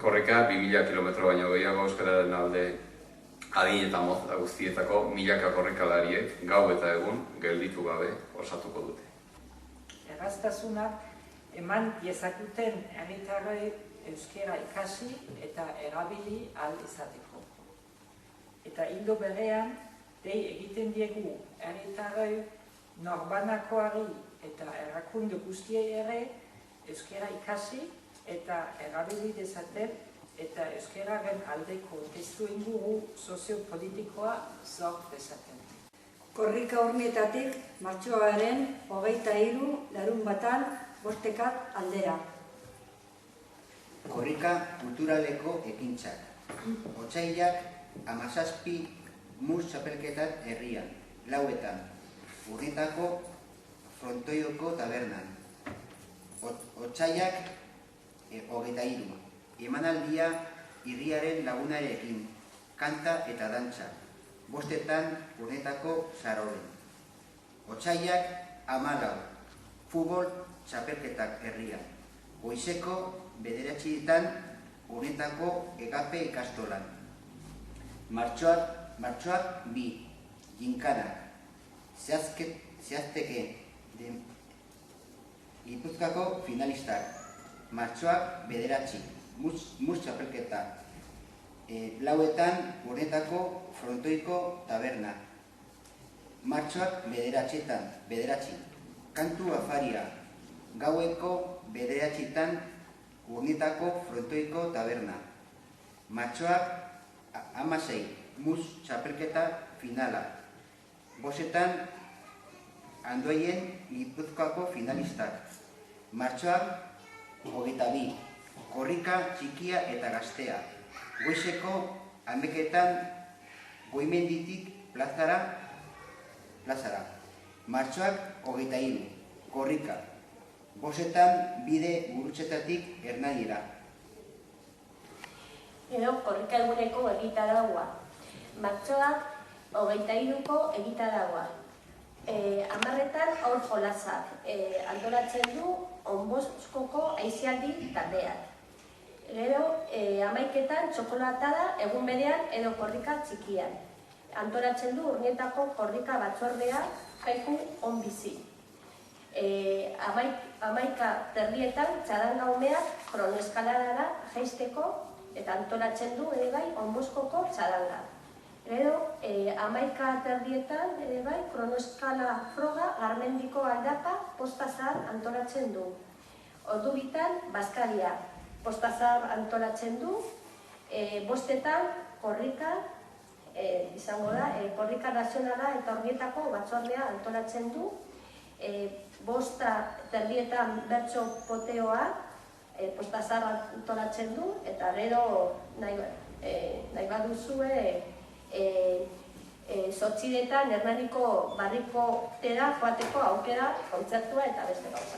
korrika 2000 kilometro baino gehiago euskararen alde adin eta mota guztietako milaka korrikalariek gau eta egun gelditu gabe osatuko dute. Erraztasunak eman diezakuten herritarrei euskara ikasi eta erabili ahal izateko. Eta ildo berean, dei egiten diegu herritarrei norbanakoari eta erakunde guztiei ere euskara ikasi eta erabili dezaten eta euskararen aldeko testu inguru soziopolitikoa zor dezaten. Korrika urnietatik martxoaren 23 larunbatan 5 aldera. Korrika kulturaleko ekintzak. Otsailak 17 mus txapelketak herrian, 4etan, Urnietako Frontoioko tabernan. Otsailak 23. Emanaldia hirriaren lagunarekin, kanta eta dantza. 5etan Urnietako Saroren. Otsailak 14. Futbol txapelketak herrian. Goizeko 9etan Urnietako Egape ikastolan. Martxoak 2. Ginkanak. Zehazteke Gipuzkoako finalistak. Martxoak 9. Mus txapelketak. 4etan Urnietako Frontoiko taberna. Martxoak 9. Kantu afaria. Gaueko 9etan Urnietako Frontoiko taberna. Martxoak 16. Mus txapelketa finala. 5etan Andoaien Gipuzkoako finalistak. Martxoak 22. Korrika txikia eta gaztea. Goizeko 11etan Goimenditik plazara. Martxoak 23. Korrika. 5etan bide Gurutzetatik Hernanira. Edo korrika eguneko egitaraua. Martxoak 23ko egitaraua. 10etan aur jolasak. Antolatzen du Onboskoko aisialdi taldeak. Gero 11etan txokolatada egun berean edo korrika txikian. Antolatzen du Urnietako korrika batzordea jaiku onbizi. 11:30 txaranga umeak kronoeskaladara jaisteko eta antolatzen du ere bai Onboskoko txaranga. Gero 11:30 ere bai kronoeskala froga Garmendiko aldapa postazar antolatzen du. Ordu bitan Baskaria postazar antolatzen du. 5etan korrika izango da, korrika nazionala eta Urnietako batzordea antolatzen du. 5:30 bertso poteoa postazar antolatzen du eta gero nahi baduzue 8etan Hernaniko barriko tera joateko aukera kontzertua eta beste gauza.